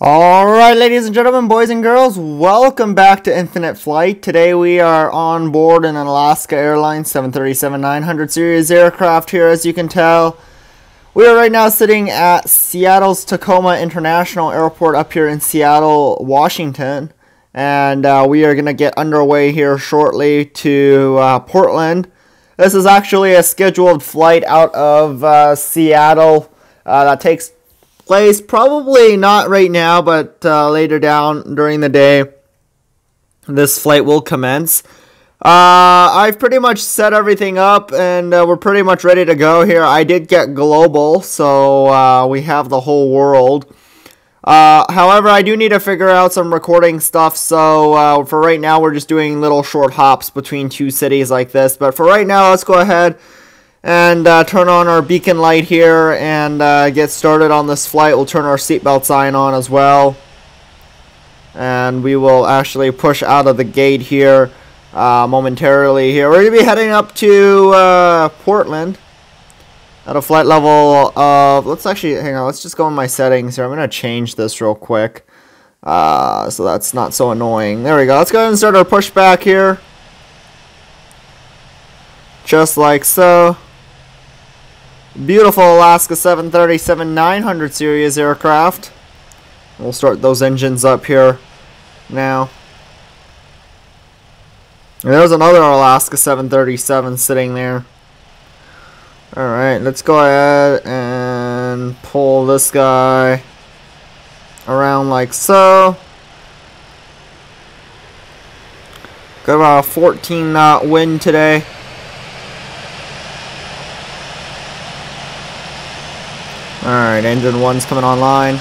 Alright, ladies and gentlemen, boys and girls, welcome back to Infinite Flight. Today we are on board an Alaska Airlines 737-900 series aircraft here, as you can tell. We are right now sitting at Seattle's Tacoma International Airport up here in Seattle, Washington. And we are going to get underway here shortly to Portland. This is actually a scheduled flight out of Seattle that takes place probably not right now, but later down during the day this flight will commence. I've pretty much set everything up and we're pretty much ready to go here. I did get global, so we have the whole world. However, I do need to figure out some recording stuff, so for right now we're just doing little short hops between two cities like this. But for right now, let's go ahead and turn on our beacon light here and get started on this flight. We'll turn our seatbelt sign on as well. And we will actually push out of the gate here momentarily here. We're going to be heading up to Portland at a flight level of, let's actually, hang on, let's just go in my settings here. I'm going to change this real quick so that's not so annoying. There we go. Let's go ahead and start our pushback here. Just like so. Beautiful Alaska 737-900 series aircraft. We'll start those engines up here now. And there's another Alaska 737 sitting there. Alright, let's go ahead and pull this guy around like so. Got about a 14 knot wind today. Alright, engine 1's coming online.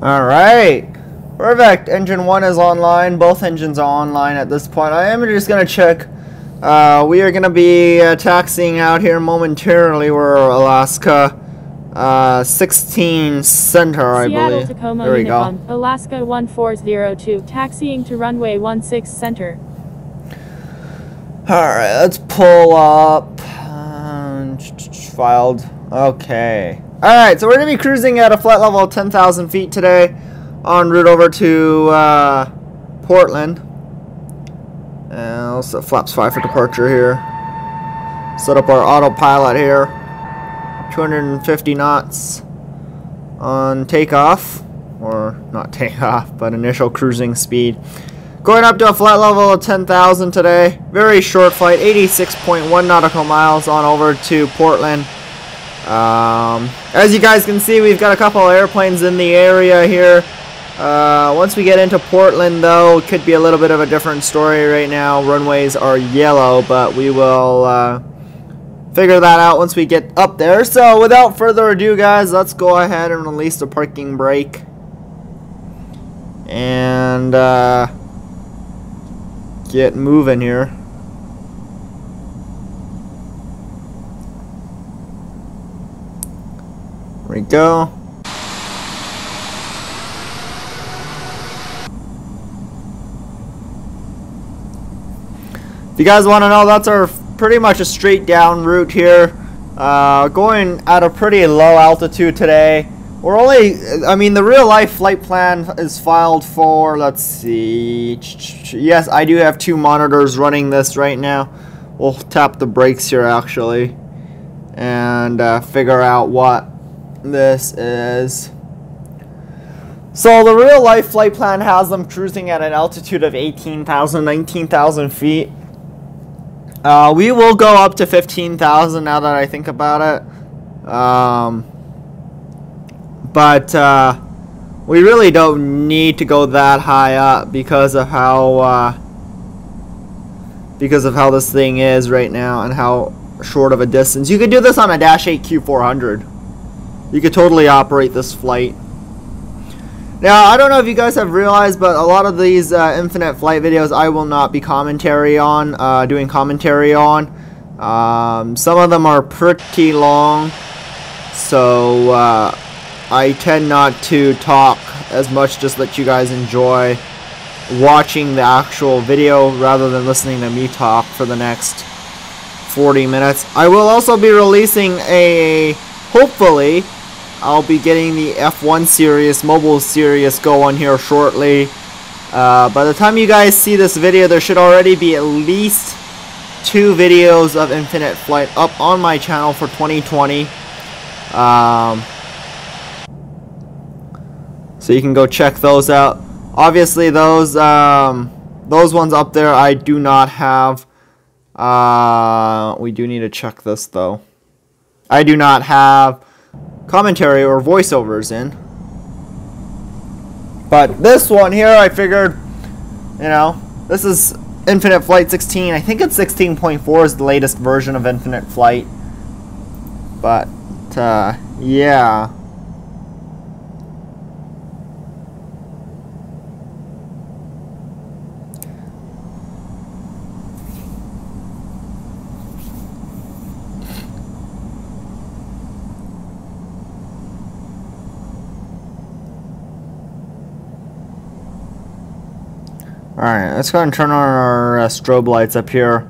Alright, perfect. Engine 1 is online. Both engines are online at this point. I am just going to check. We are going to be taxiing out here momentarily. We're Alaska 16 Center, I Seattle, believe. Tacoma, there we go. Alaska 1402, taxiing to runway 16 Center. Alright, let's pull up. Filed. Okay. Alright, so we're going to be cruising at a flight level of 10,000 feet today, en route over to Portland. And also flaps 5 for departure here. Set up our autopilot here. 250 knots on takeoff, or not takeoff, but initial cruising speed. Going up to a flight level of 10,000 today. Very short flight, 86.1 nautical miles on over to Portland. As you guys can see, we've got a couple of airplanes in the area here. Once we get into Portland, though, it could be a little bit of a different story right now. Runways are yellow, but we will figure that out once we get up there. So without further ado, guys, let's go ahead and release the parking brake and get moving here. There we go. If you guys want to know, that's our pretty much a straight down route here, going at a pretty low altitude today. We're only, I mean, the real life flight plan is filed for, let's see, yes, I do have 2 monitors running this right now. We'll tap the brakes here actually and figure out what this is. So the real life flight plan has them cruising at an altitude of 18,000, 19,000 feet. We will go up to 15,000 now that I think about it. But we really don't need to go that high up because of how this thing is right now and how short of a distance. You could do this on a Dash 8 Q400. You could totally operate this flight. Now, I don't know if you guys have realized, but a lot of these infinite flight videos I will not be doing commentary on. Some of them are pretty long, so I tend not to talk as much, just let you guys enjoy watching the actual video rather than listening to me talk for the next 40 minutes. I will also be releasing hopefully, I'll be getting the F1 series, mobile series going here shortly. By the time you guys see this video, there should already be at least 2 videos of Infinite Flight up on my channel for 2020. So you can go check those out. Obviously, those ones up there I do not have. We do need to check this though. I do not have commentary or voiceovers in. But this one here, I figured, you know, this is Infinite Flight 16. I think it's 16.4 is the latest version of Infinite Flight. But yeah. Alright, let's go ahead and turn on our strobe lights up here.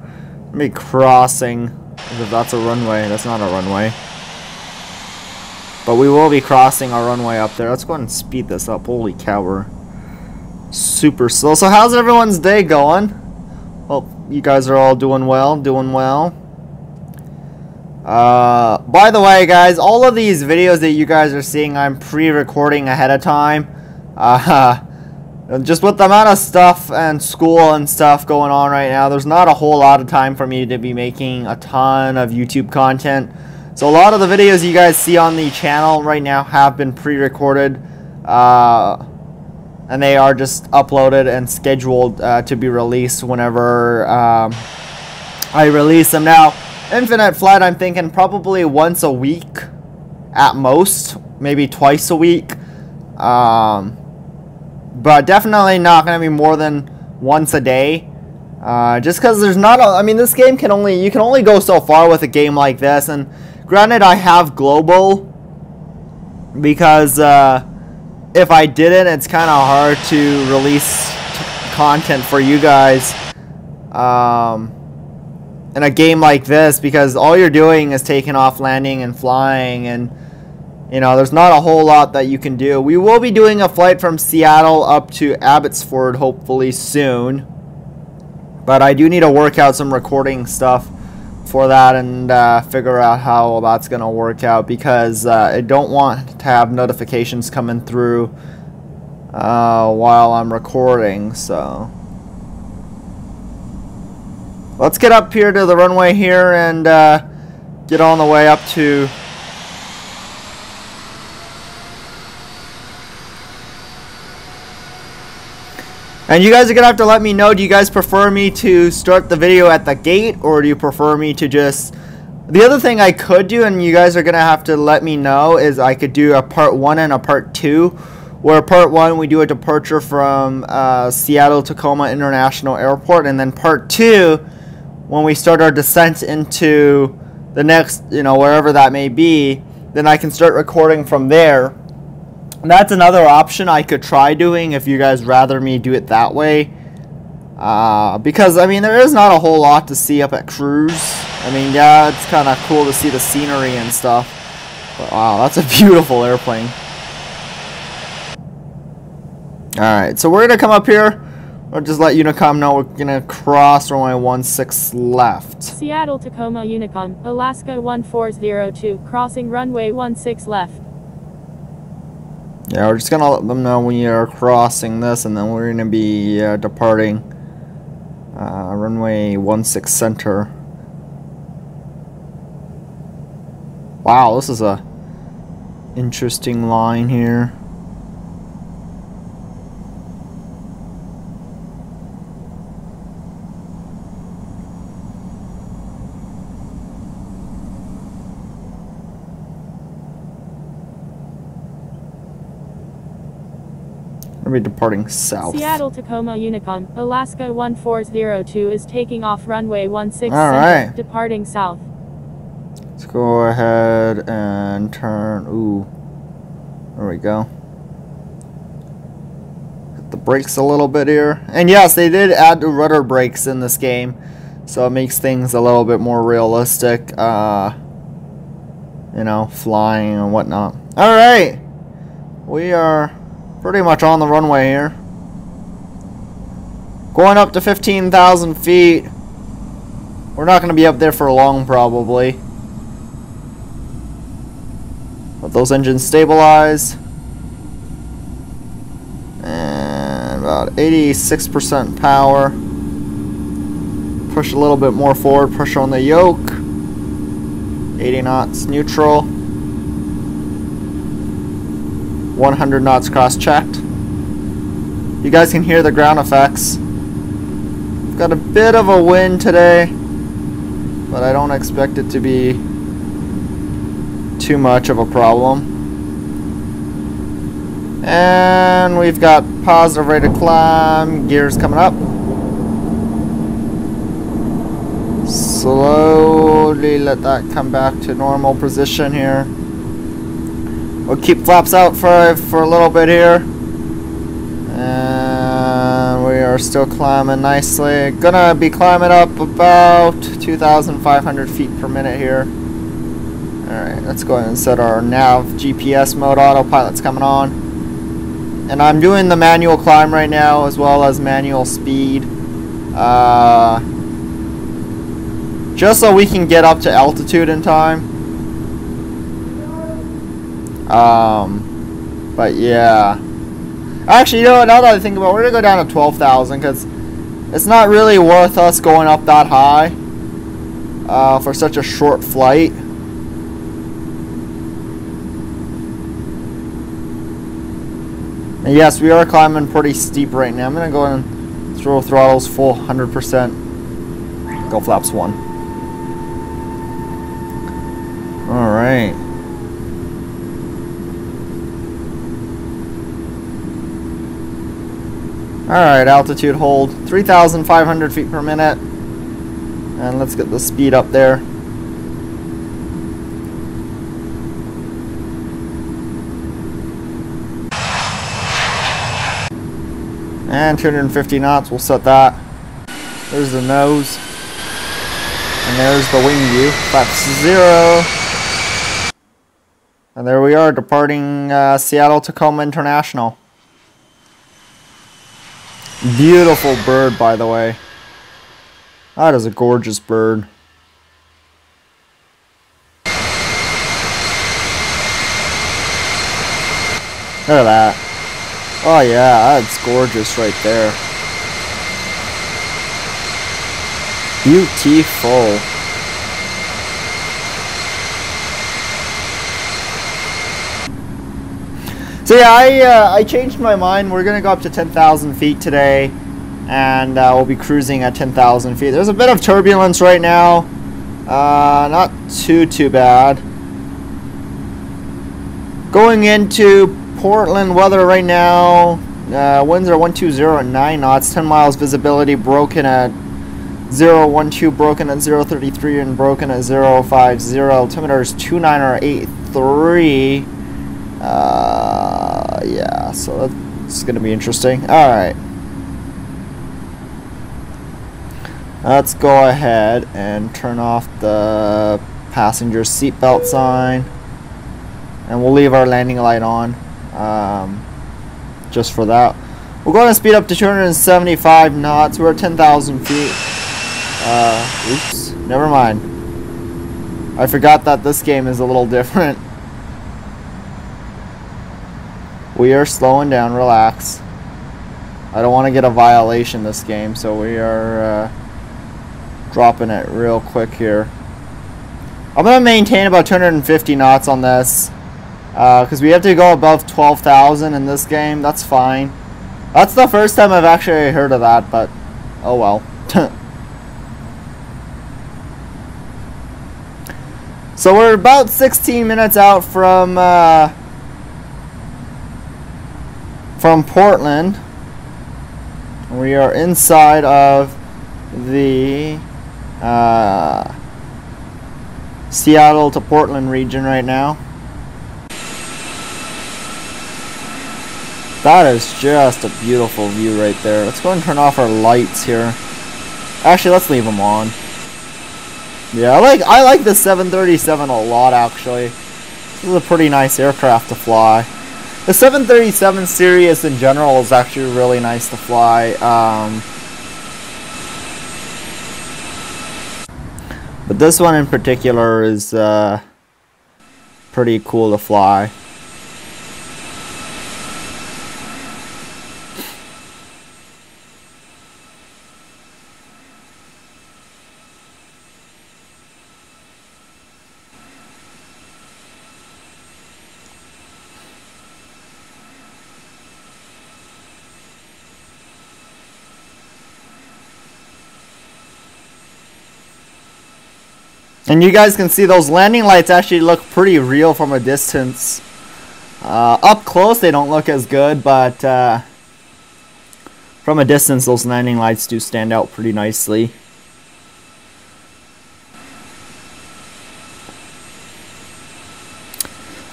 Let me crossing, if that's a runway. That's not a runway. But we will be crossing our runway up there. Let's go ahead and speed this up. Holy cow, we're super slow. So how's everyone's day going? Hope you guys are all doing well, by the way, guys, all of these videos that you guys are seeing, I'm pre-recording ahead of time. Just with the amount of stuff and school and stuff going on right now, there's not a whole lot of time for me to be making a ton of YouTube content. So a lot of the videos you guys see on the channel right now have been pre-recorded, and they are just uploaded and scheduled to be released whenever I release them. Now, Infinite Flight, I'm thinking probably once a week at most, maybe twice a week. But definitely not going to be more than once a day. Just because there's not I mean, this game can only... You can only go so far with a game like this. And granted, I have global. Because if I didn't, it's kind of hard to release content for you guys. In a game like this. Because all you're doing is taking off, landing, and flying. And... you know, there's not a whole lot that you can do. We will be doing a flight from Seattle up to Abbotsford hopefully soon. But I do need to work out some recording stuff for that and figure out how that's going to work out. Because I don't want to have notifications coming through while I'm recording. So let's get up here to the runway here and get on the way up to... And you guys are going to have to let me know, do you guys prefer me to start the video at the gate, or do you prefer me to just... The other thing I could do, and you guys are going to have to let me know, is I could do a part 1 and a part 2, where part 1 we do a departure from Seattle Tacoma International Airport, and then part 2, when we start our descent into the next, you know, wherever that may be, then I can start recording from there. And that's another option I could try doing if you guys rather me do it that way. Because, I mean, there is not a whole lot to see up at Cruise. I mean, yeah, it's kind of cool to see the scenery and stuff. But, wow, that's a beautiful airplane. Alright, so we're going to come up here. I'll just let Unicom know we're going to cross runway 16 left. Seattle Tacoma Unicom, Alaska 1402, crossing runway 16 left. Yeah, we're just going to let them know we are crossing this, and then we're going to be departing runway 16 center. Wow, this is a interesting line here. We're departing south. Seattle Tacoma Unicom, Alaska 1402 is taking off runway 16 Alright. departing south. Let's go ahead and turn. Ooh. There we go. brakes a little bit here. And yes, they did add the rudder brakes in this game, so it makes things a little bit more realistic, you know, flying and whatnot. Alright, we are pretty much on the runway here. Going up to 15,000 feet. We're not going to be up there for long, probably. Let those engines stabilize. And about 86% power. Push a little bit more forward, pressure on the yoke. 80 knots neutral. 100 knots cross-checked. You guys can hear the ground effects. We've got a bit of a wind today, but I don't expect it to be too much of a problem. And we've got positive rate of climb, gears coming up. Slowly let that come back to normal position here. We'll keep flaps out for a little bit here. And we are still climbing nicely. Gonna be climbing up about 2,500 feet per minute here. Alright, let's go ahead and set our nav GPS mode. Autopilot's coming on. And I'm doing the manual climb right now as well as manual speed. Just so we can get up to altitude in time. But yeah. Actually, you know what, now that I think about it, we're going to go down to 12,000 because it's not really worth us going up that high for such a short flight. And yes, we are climbing pretty steep right now. I'm going to go and throw throttles full 100%. Go flaps 1. Alright. Alright, altitude hold 3,500 feet per minute. And let's get the speed up there. And 250 knots, we'll set that. There's the nose. And there's the wing view. Flaps 0. And there we are, departing Seattle Tacoma International. Beautiful bird, by the way. That is a gorgeous bird. Look at that. Oh yeah, that's gorgeous right there. Beautiful. So yeah, I changed my mind. We're gonna go up to 10,000 feet today, and we'll be cruising at 10,000 feet. There's a bit of turbulence right now, not too bad. Going into Portland weather right now, winds are 120 at 9 knots, 10 miles visibility, broken at 012, broken at 033, and broken at 050. Altimeter is 29 or 83. Yeah, so that's gonna be interesting. Alright, let's go ahead and turn off the passenger seatbelt sign, and we'll leave our landing light on just for that. We're going to speed up to 275 knots. We're at 10,000 feet. Oops, never mind. I forgot that this game is a little different. We are slowing down, relax. I don't want to get a violation this game, so we are dropping it real quick here. I'm going to maintain about 250 knots on this, because we have to go above 12,000 in this game. That's fine. That's the first time I've actually heard of that, but oh well. So we're about 16 minutes out from Portland. We are inside of the Seattle to Portland region right now. That is just a beautiful view right there. Let's go and turn off our lights here. Actually, let's leave them on. Yeah, I like the 737 a lot, actually. This is a pretty nice aircraft to fly. The 737 series in general is actually really nice to fly. But this one in particular is pretty cool to fly. And you guys can see those landing lights actually look pretty real from a distance. Up close they don't look as good, but from a distance those landing lights do stand out pretty nicely.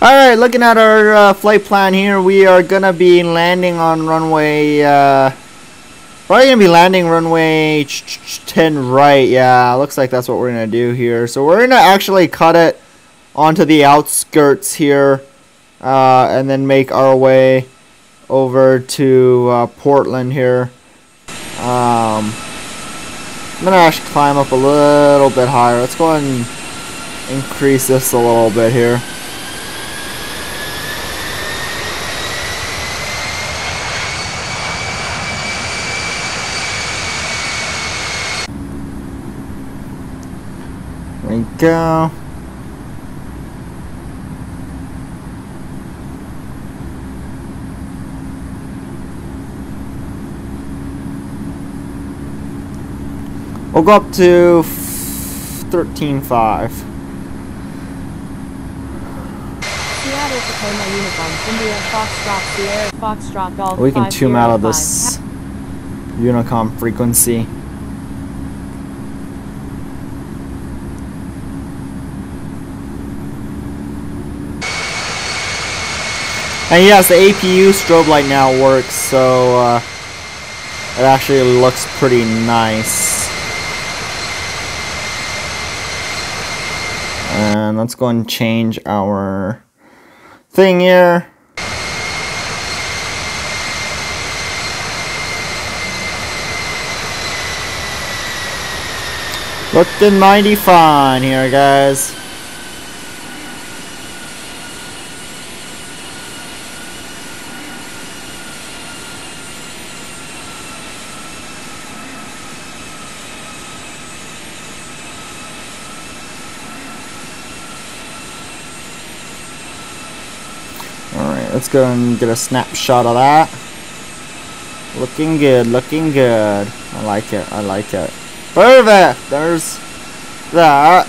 Alright, looking at our flight plan here, we are going to be landing on runway... probably going to be landing runway 10 right. Yeah, looks like that's what we're going to do here. So we're going to actually cut it onto the outskirts here. And then make our way over to Portland here. I'm going to actually climb up a little bit higher. Let's go ahead and increase this a little bit here. There we go. We'll go up to 13.5. Seattle Tacoma Uniform, India, Foxtrot, Sierra, Foxtrot, Golf. We can tune out of this Unicom frequency. And yes, the APU strobe light now works, so it actually looks pretty nice. And let's go and change our thing here. Looking mighty fine here, guys. Let's go and get a snapshot of that. Looking good, looking good. I like it, I like it. Perfect! There's that.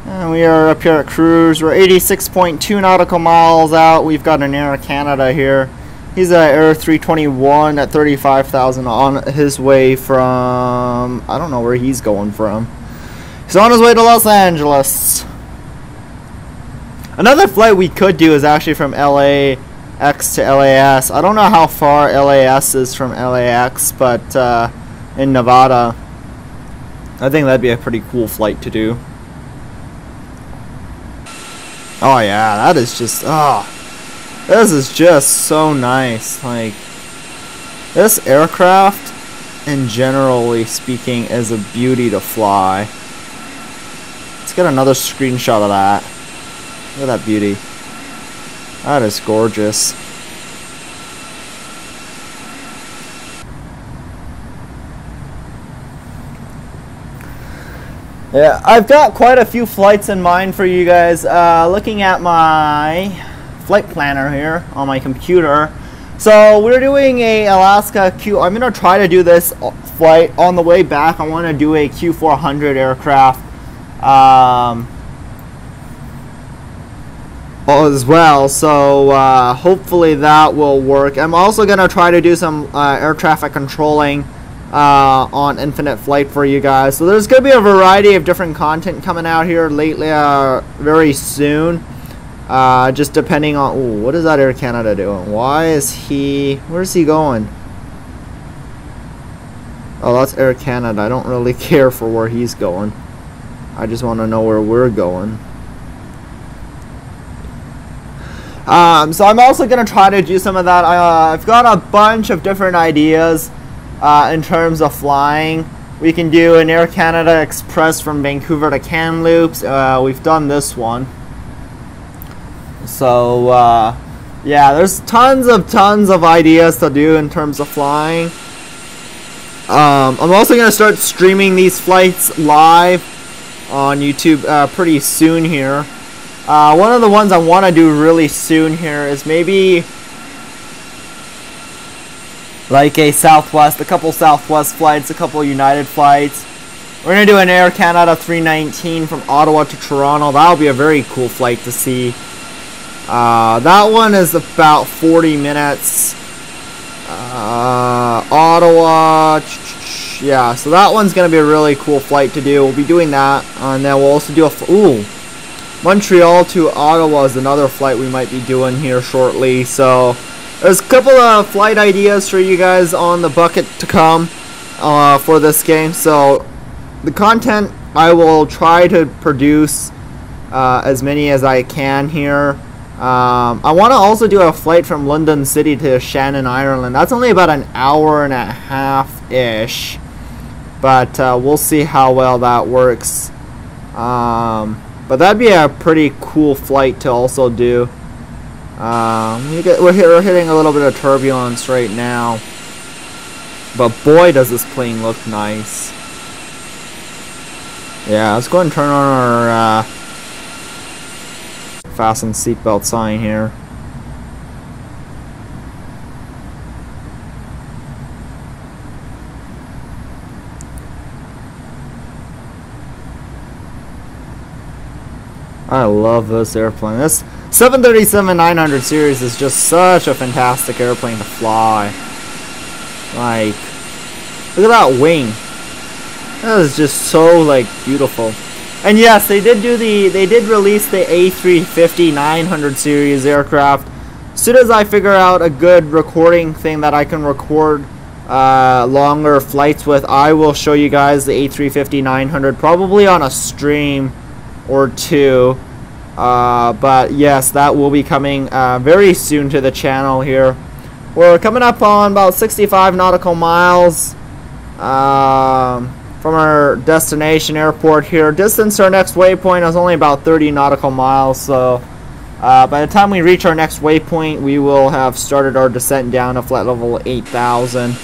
And we are up here at cruise. We're 86.2 nautical miles out. We've got an Air Canada here. He's at Air 321 at 35,000 on his way from... I don't know where he's going from. He's on his way to Los Angeles. Another flight we could do is actually from LAX to LAS. I don't know how far LAS is from LAX, but in Nevada, I think that'd be a pretty cool flight to do. Oh yeah, that is just, this is just so nice. Like, this aircraft, in generally speaking, is a beauty to fly. Let's get another screenshot of that. Look at that beauty. That is gorgeous. Yeah, I've got quite a few flights in mind for you guys. Looking at my flight planner here on my computer. So we're doing a Alaska Q. I'm going to try to do this flight on the way back. I want to do a Q400 aircraft. As well, so hopefully that will work. I'm also going to try to do some air traffic controlling on Infinite Flight for you guys. So there's going to be a variety of different content coming out here lately, very soon. Just depending on... Ooh, what is that Air Canada doing? Why is he... Where's he going? Oh, that's Air Canada. I don't really care for where he's going. I just want to know where we're going. So I'm also going to try to do some of that. I've got a bunch of different ideas in terms of flying. We can do an Air Canada Express from Vancouver to Kamloops. We've done this one. So, yeah, there's tons of ideas to do in terms of flying. I'm also going to start streaming these flights live on YouTube pretty soon here. One of the ones I want to do really soon here is maybe like a couple Southwest flights, a couple United flights. We're going to do an Air Canada 319 from Ottawa to Toronto. That'll be a very cool flight to see. That one is about 40 minutes. Ottawa, yeah, so that one's going to be a really cool flight to do. We'll be doing that, and then we'll also do Montreal to Ottawa is another flight we might be doing here shortly. So there's a couple of flight ideas for you guys on the bucket to come for this game. So the content I will try to produce as many as I can here. I want to also do a flight from London City to Shannon, Ireland. That's only about an hour and a half-ish. But we'll see how well that works. But that'd be a pretty cool flight to also do. We're hitting a little bit of turbulence right now. But boy, does this plane look nice. Yeah, let's go ahead and turn on our fasten seatbelt sign here. I love this airplane. This 737-900 series is just such a fantastic airplane to fly. Like, look at that wing. That is just so like beautiful. And yes, they did release the A350-900 series aircraft. As soon as I figure out a good recording thing that I can record longer flights with, I will show you guys the A350-900, probably on a stream or two. But yes, that will be coming very soon to the channel here. We're coming up on about 65 nautical miles from our destination airport here. Distance to our next waypoint is only about 30 nautical miles, so by the time we reach our next waypoint, we will have started our descent down to flight level 8,000.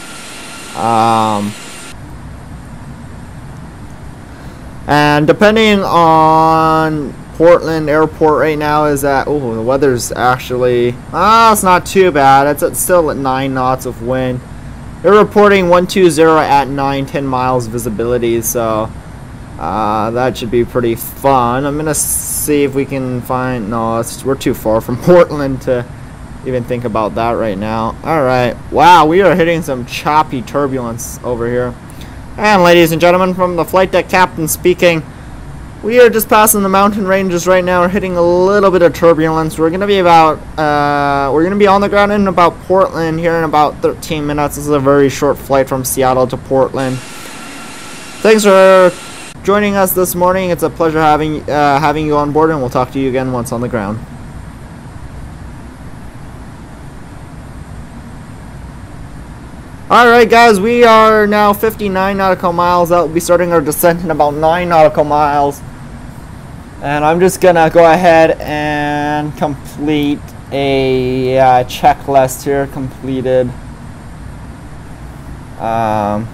And depending on Portland airport right now is at, the weather's actually, it's not too bad. It's still at 9 knots of wind. They're reporting 120 at 9-10 miles visibility, so that should be pretty fun. I'm gonna see if we can find, no, we're too far from Portland to even think about that right now. Alright, wow, we are hitting some choppy turbulence over here. And ladies and gentlemen, from the flight deck captain speaking, we are just passing the mountain ranges right now. We're hitting a little bit of turbulence. We're gonna be about we're gonna be on the ground in about Portland here in about 13 minutes. This is a very short flight from Seattle to Portland. Thanks for joining us this morning. It's a pleasure having you on board, and we'll talk to you again once on the ground. Alright guys, we are now 59 nautical miles out. We'll be starting our descent in about 9 nautical miles. And I'm just gonna go ahead and complete a checklist here, completed. So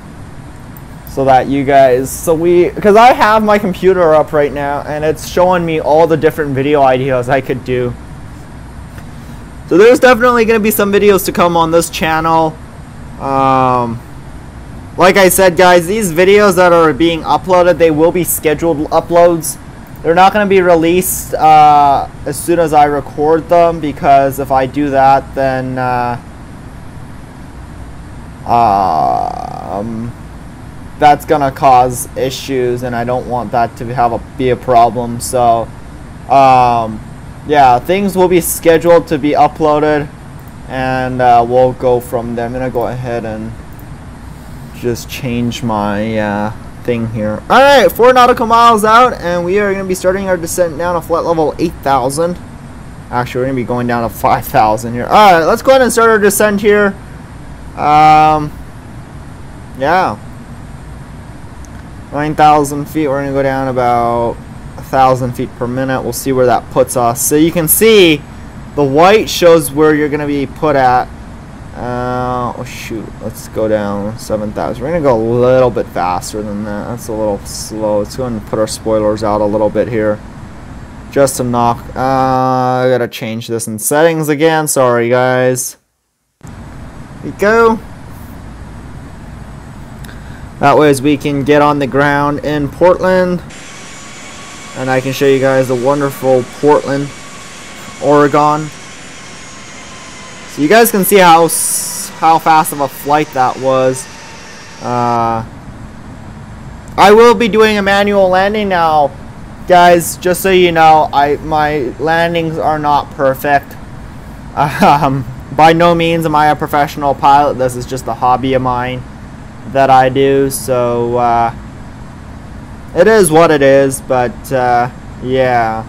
that you guys, because I have my computer up right now and it's showing me all the different video ideas I could do. So there's definitely gonna be some videos to come on this channel. Like I said guys, these videos that are being uploaded, they will be scheduled uploads. They're not going to be released as soon as I record them, because if I do that, then that's going to cause issues, and I don't want that to be a problem. So yeah, things will be scheduled to be uploaded, and we'll go from there. I'm gonna go ahead and just change my thing here. Alright, 4 nautical miles out, and we are going to be starting our descent down to flight level 8,000. Actually, we're going to be going down to 5,000 here. Alright, let's go ahead and start our descent here. Yeah. 9,000 feet, we're going to go down about 1,000 feet per minute. We'll see where that puts us. So you can see the white shows where you're going to be put at. Oh shoot, let's go down 7,000. We're gonna go a little bit faster than that. That's a little slow. Let's go and put our spoilers out a little bit here, just to knock. I gotta change this in settings again. Sorry guys. Here we go. That way, as we can get on the ground in Portland, and I can show you guys the wonderful Portland, Oregon. So you guys can see how fast of a flight that was. I will be doing a manual landing now, guys. Just so you know, my landings are not perfect. By no means am I a professional pilot. This is just a hobby of mine that I do. So it is what it is. But yeah.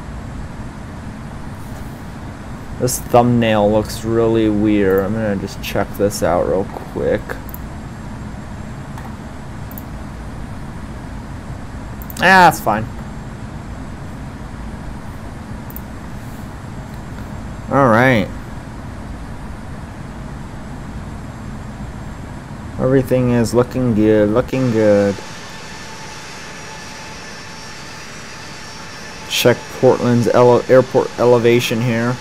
This thumbnail looks really weird. I'm gonna just check this out real quick. That's fine. Alright. Everything is looking good, looking good. Check Portland's airport elevation here.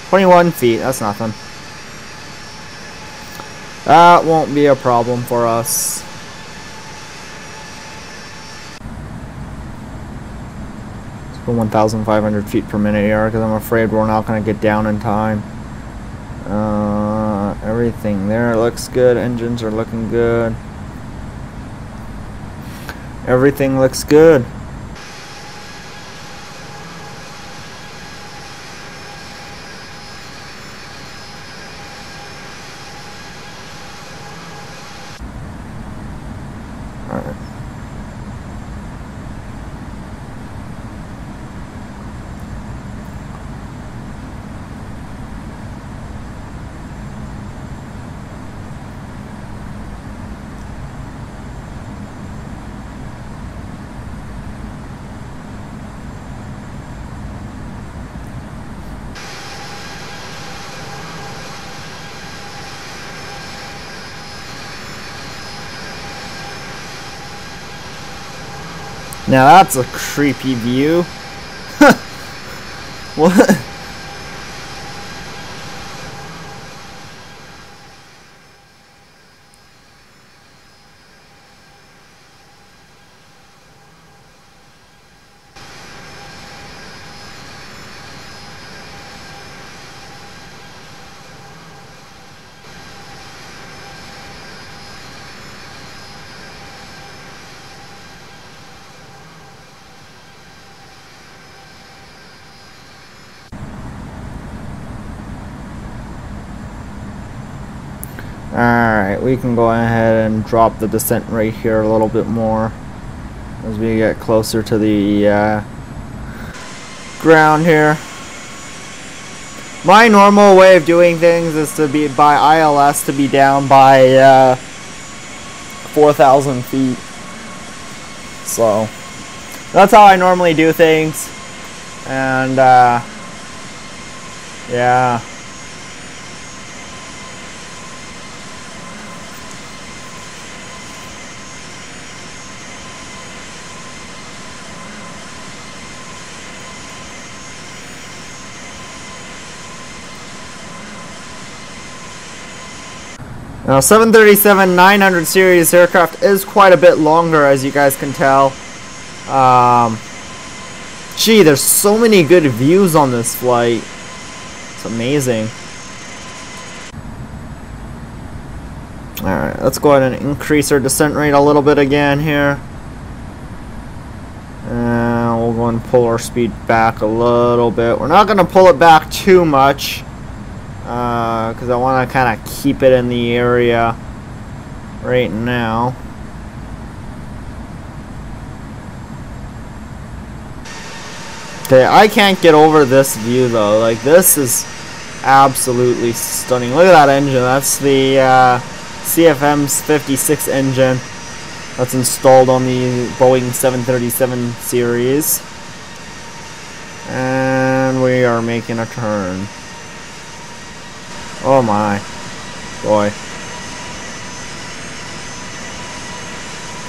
21 feet, that's nothing. That won't be a problem for us. Let's go 1,500 feet per minute here, because I'm afraid we're not going to get down in time. Everything there looks good. Engines are looking good. Everything looks good. Now that's a creepy view. What? Alright, we can go ahead and drop the descent rate here a little bit more as we get closer to the ground here. My normal way of doing things is to be by ILS to be down by 4,000 feet. So that's how I normally do things. And yeah. Now 737-900 series aircraft is quite a bit longer, as you guys can tell. Gee, there's so many good views on this flight. It's amazing. Alright, let's go ahead and increase our descent rate a little bit again here. We'll go and pull our speed back a little bit. We're not going to pull it back too much because I want to kind of keep it in the area right now. Okay, I can't get over this view though. Like, this is absolutely stunning. Look at that engine. That's the CFM's 56 engine that's installed on the Boeing 737 series. And we are making a turn. Oh my boy.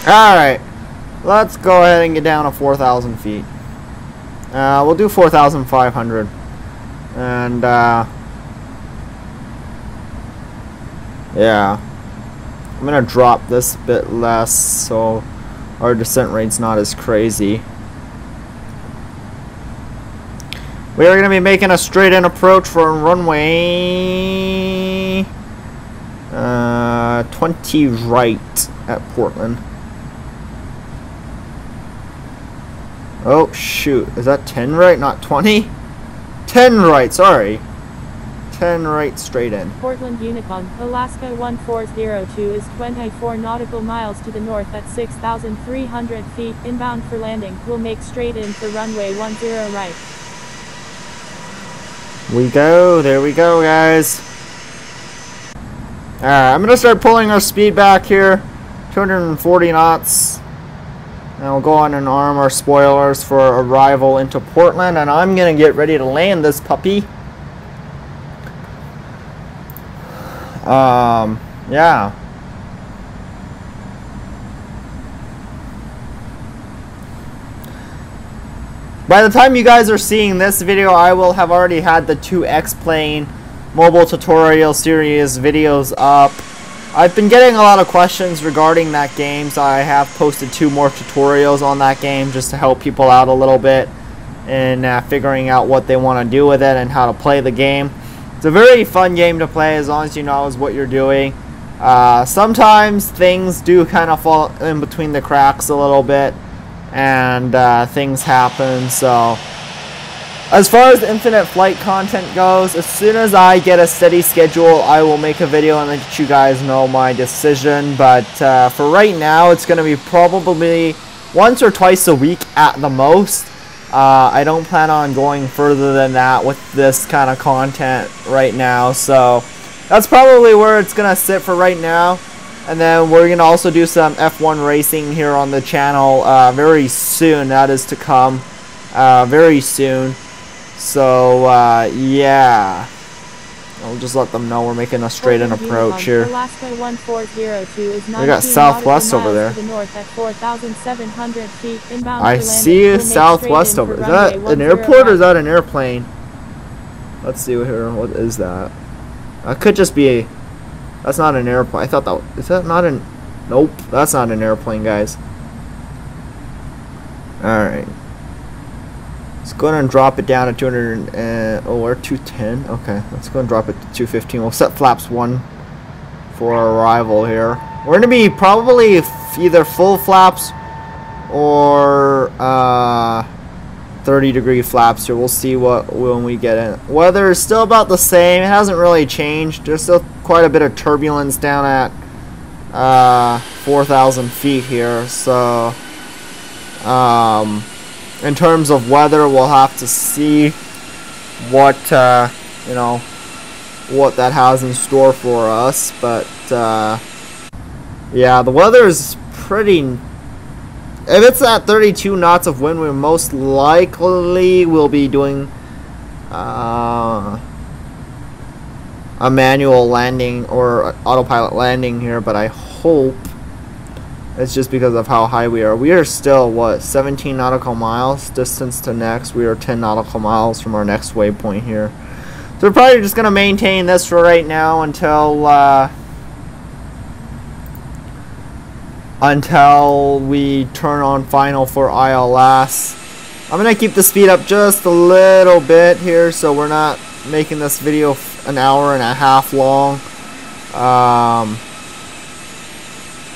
Alright, let's go ahead and get down to 4,000 feet. We'll do 4,500. And yeah, I'm gonna drop this a bit less so our descent rate's not as crazy. We are gonna be making a straight in approach for runway 20 right at Portland. Oh shoot, is that 10 right, not 20? 10 right, sorry. 10 right straight in. Portland Unicon, Alaska 1402 is 24 nautical miles to the north at 6,300 feet, inbound for landing. We'll make straight in for runway 10 right. We go, there we go guys. Alright, I'm gonna start pulling our speed back here. 240 knots. And we'll go on and arm our spoilers for arrival into Portland, and I'm gonna get ready to land this puppy. Yeah. By the time you guys are seeing this video, I will have already had the 2X-Plane mobile tutorial series videos up. I've been getting a lot of questions regarding that game, so I have posted 2 more tutorials on that game just to help people out a little bit in figuring out what they want to do with it and how to play the game. It's a very fun game to play as long as you know what you're doing. Sometimes things do kind of fall in between the cracks a little bit, and things happen. So as far as Infinite Flight content goes, as soon as I get a steady schedule, I will make a video and let you guys know my decision. But for right now, it's going to be probably once or twice a week at the most. I don't plan on going further than that with this kind of content right now. So that's probably where it's going to sit for right now. And then we're going to also do some F1 racing here on the channel very soon. That is to come very soon. So, yeah. I'll just let them know we're making a straight-in approach here. Alaska 1402 is we got Southwest over there. To the north at 4,700 feet, inbound I see Southwest over. Is that an airport or is that an airplane? Let's see here. What is that? That could just be a... That's not an airplane. I thought that... Is that not an... Nope. That's not an airplane, guys. Alright. Let's go ahead and drop it down to 200. Oh, we're 210. Okay, let's go and drop it to 215. We'll set flaps 1 for our arrival here. We're going to be probably either full flaps or 30-degree flaps here. We'll see what when we get in. Weather is still about the same. It hasn't really changed. There's still quite a bit of turbulence down at 4,000 feet here. So, in terms of weather, we'll have to see what you know, what that has in store for us. But yeah, the weather is pretty. If it's at 32 knots of wind, we most likely will be doing a manual landing or autopilot landing here. But I hope. It's just because of how high we are. We are still, what, 17 nautical miles distance to next. We are 10 nautical miles from our next waypoint here. So we're probably just going to maintain this for right now until we turn on final for ILS. I'm going to keep the speed up just a little bit here so we're not making this video an hour and a half long.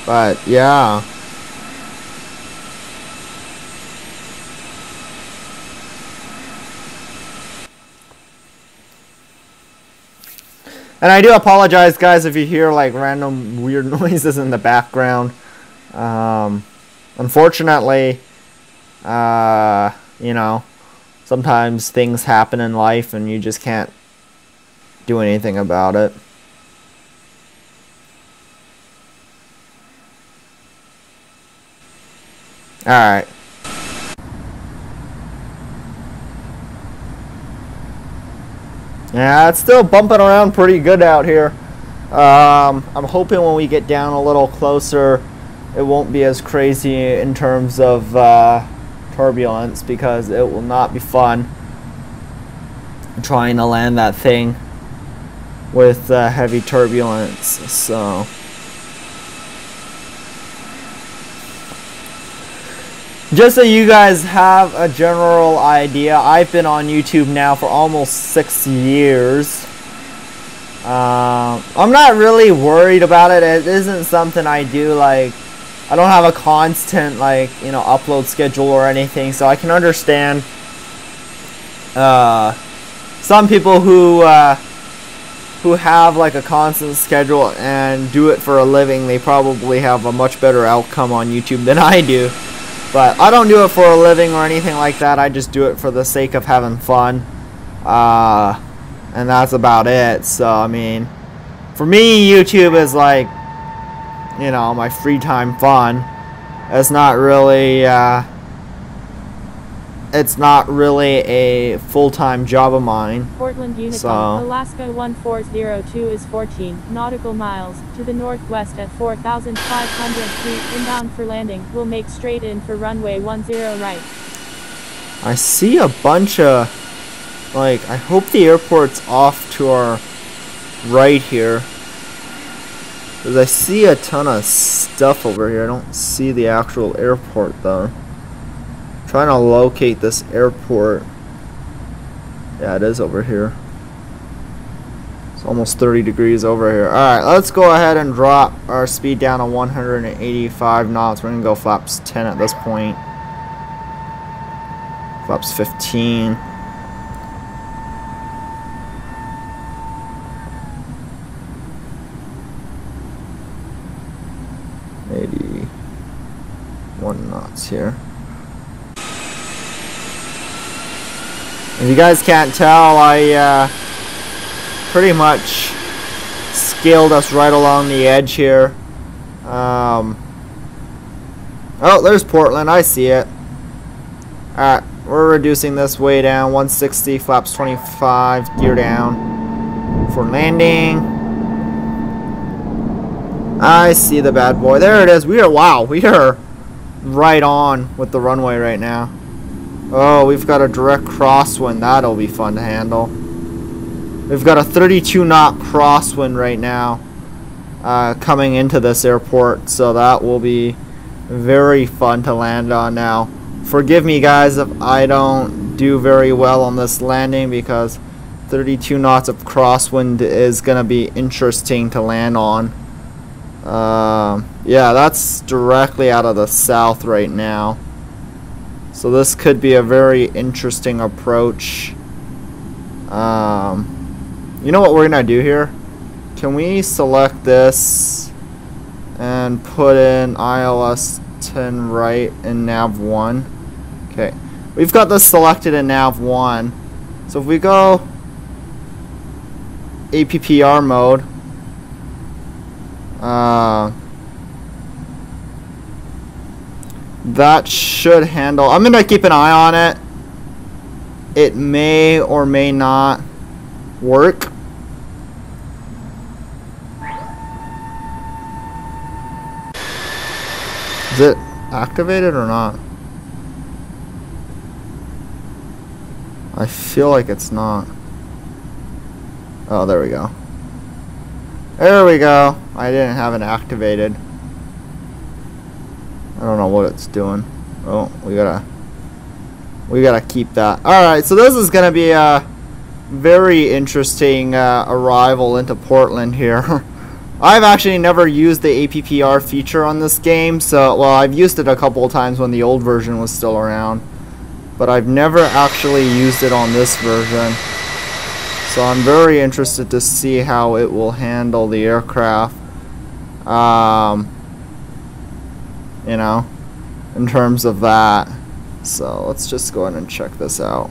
But yeah, And I do apologize, guys, if you hear like random weird noises in the background. Unfortunately, you know, sometimes things happen in life and you just can't do anything about it. Alright. Yeah, it's still bumping around pretty good out here. I'm hoping when we get down a little closer, it won't be as crazy in terms of turbulence, because it will not be fun trying to land that thing with heavy turbulence. So just so you guys have a general idea, I've been on YouTube now for almost 6 years. I'm not really worried about it. It isn't something I do, like, I don't have a constant, like, you know, upload schedule or anything, so I can understand some people who have like a constant schedule and do it for a living. They probably have a much better outcome on YouTube than I do. But I don't do it for a living or anything like that. I just do it for the sake of having fun. And that's about it. So, I mean, for me, YouTube is like, you know, my free time fun. It's not really a full-time job of mine. Portland Unicum, Alaska 1402 is 14 nautical miles to the northwest at 4,500 feet. Inbound for landing. Will make straight in for runway 10 right. I see a bunch of, like, I hope the airport's off to our right here, because I see a ton of stuff over here. I don't see the actual airport though. Trying to locate this airport. Yeah, it is over here. It's almost 30 degrees over here. Alright, let's go ahead and drop our speed down to 185 knots. We're going to go flaps 10 at this point. Flaps 15. Maybe 1 knots here. If you guys can't tell, I pretty much scaled us right along the edge here. Oh, there's Portland. I see it. Alright, we're reducing this way down. 160, flaps 25, gear down for landing. I see the bad boy. There it is. We are right on with the runway right now. Oh, we've got a direct crosswind. That'll be fun to handle. We've got a 32 knot crosswind right now coming into this airport, so that will be very fun to land on. Now, forgive me guys if I don't do very well on this landing, because 32 knots of crosswind is going to be interesting to land on. Yeah, that's directly out of the south right now. So this could be a very interesting approach. You know what we're gonna do here? Can we select this and put in ILS 10 right in nav 1? Okay, we've got this selected in nav 1. So if we go APPR mode, that should handle. I'm gonna keep an eye on it. It may or may not work. Is it activated or not? I feel like it's not. Oh, there we go. There we go. I didn't have it activated. I don't know what it's doing. Oh, we gotta keep that. Alright, so this is gonna be a very interesting arrival into Portland here. I've actually never used the APPR feature on this game, so, well, I've used it a couple of times when the old version was still around, but I've never actually used it on this version. So I'm very interested to see how it will handle the aircraft. You know, in terms of that. So let's just go ahead and check this out.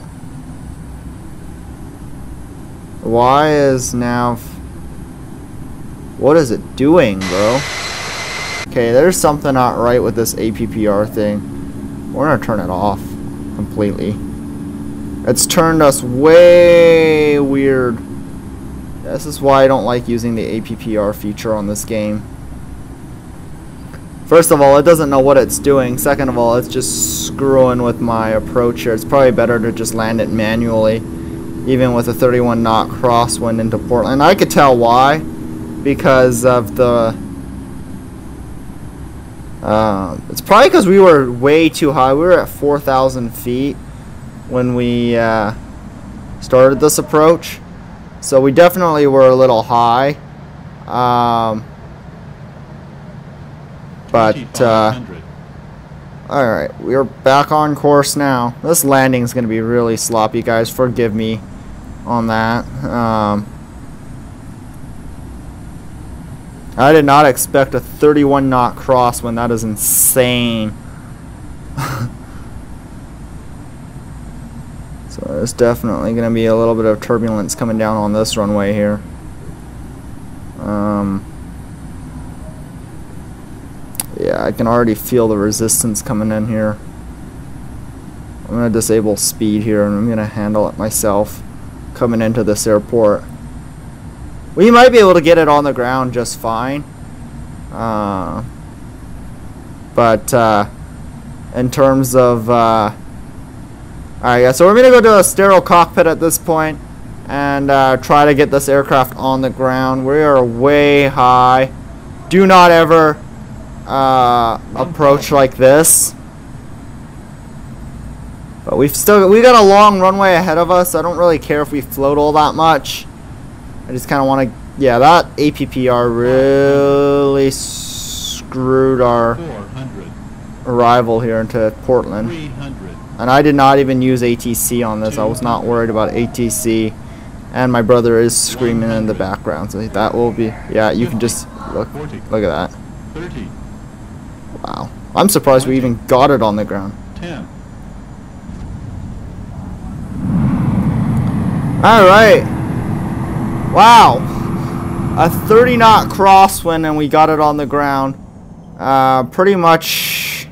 Why is now... What is it doing, bro? Okay, there's something not right with this APPR thing. We're gonna turn it off completely. It's turned us way weird. This is why I don't like using the APPR feature on this game. First of all, it doesn't know what it's doing. Second of all, it's just screwing with my approach here. It's probably better to just land it manually, even with a 31 knot crosswind into Portland. I could tell why, because of the... it's probably because we were way too high. We were at 4,000 feet when we started this approach. So we definitely were a little high. But alright, we're back on course now. This landing is going to be really sloppy, guys. Forgive me on that. I did not expect a 31 knot crosswind. That is insane. So there's definitely going to be a little bit of turbulence coming down on this runway here. Yeah, I can already feel the resistance coming in here. I'm going to disable speed here, and I'm going to handle it myself coming into this airport. We might be able to get it on the ground just fine. But in terms of... Alright, yeah, so we're going to go to a sterile cockpit at this point and try to get this aircraft on the ground. We are way high. Do not ever approach like this. But we got a long runway ahead of us. I don't really care if we float all that much. I just kind of want to... Yeah, that APPR really screwed our arrival here into Portland. And I did not even use ATC on this. I was not worried about ATC. And my brother is screaming in the background. So that will be... Yeah, you can just... Look at that. Wow. I'm surprised we even got it on the ground. Alright. Wow. A 30 knot crosswind and we got it on the ground. Pretty much...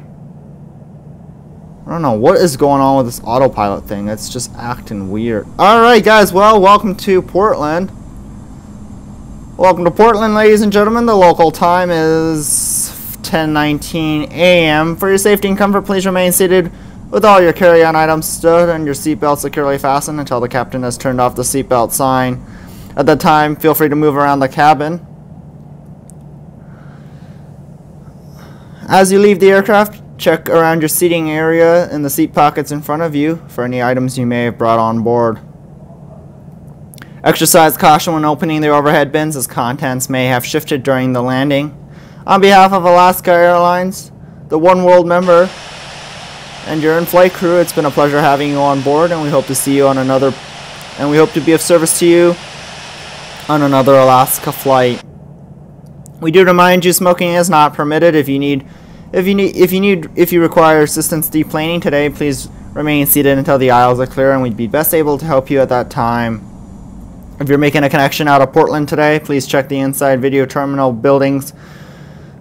I don't know what is going on with this autopilot thing. It's just acting weird. Alright guys, well, welcome to Portland. Welcome to Portland, ladies and gentlemen. The local time is 10:19 a.m. For your safety and comfort, please remain seated with all your carry-on items stood and your seatbelt securely fastened until the captain has turned off the seatbelt sign. At that time, feel free to move around the cabin. As you leave the aircraft, check around your seating area in the seat pockets in front of you for any items you may have brought on board. Exercise caution when opening the overhead bins as contents may have shifted during the landing. On behalf of Alaska Airlines, the One World member, and your in-flight crew, it's been a pleasure having you on board, and we hope to see you on another, and we hope to be of service to you on another Alaska flight. We do remind you smoking is not permitted. If you require assistance deplaning today, please remain seated until the aisles are clear, and we'd be best able to help you at that time. If you're making a connection out of Portland today, please check the inside video terminal buildings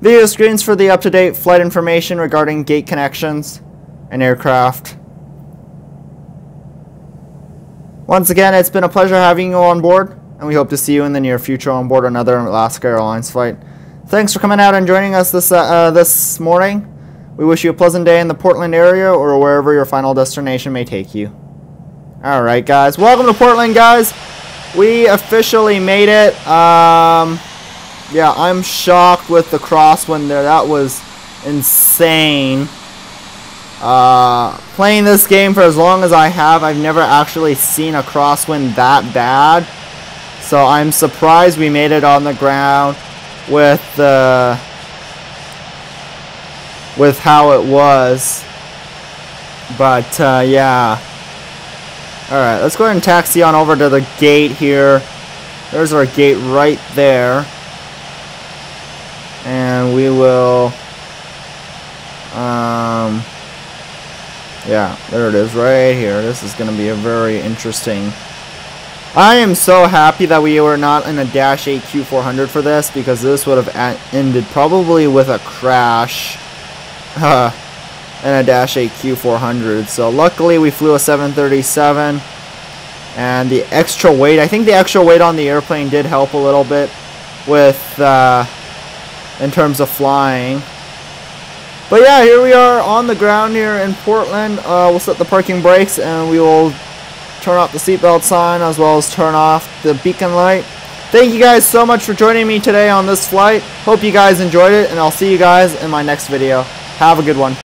video screens for the up-to-date flight information regarding gate connections and aircraft. Once again, it's been a pleasure having you on board, and we hope to see you in the near future on board another Alaska Airlines flight. Thanks for coming out and joining us this morning. We wish you a pleasant day in the Portland area or wherever your final destination may take you. Alright guys, welcome to Portland guys. We officially made it. Yeah, I'm shocked with the crosswind there. That was insane. Playing this game for as long as I have, I've never actually seen a crosswind that bad. So I'm surprised we made it on the ground with how it was. But yeah, Alright, let's go ahead and taxi on over to the gate here. There's our gate right there. And we will... yeah, there it is right here. This is going to be a very interesting... I am so happy that we were not in a Dash 8 Q400 for this, because this would have ended probably with a crash in a Dash 8 Q400. So luckily we flew a 737, and the extra weight, I think the extra weight on the airplane did help a little bit with in terms of flying. But yeah, here we are on the ground here in Portland. We'll set the parking brakes and we will turn off the seatbelt sign as well as turn off the beacon light. Thank you guys so much for joining me today on this flight. Hope you guys enjoyed it, and I'll see you guys in my next video. Have a good one.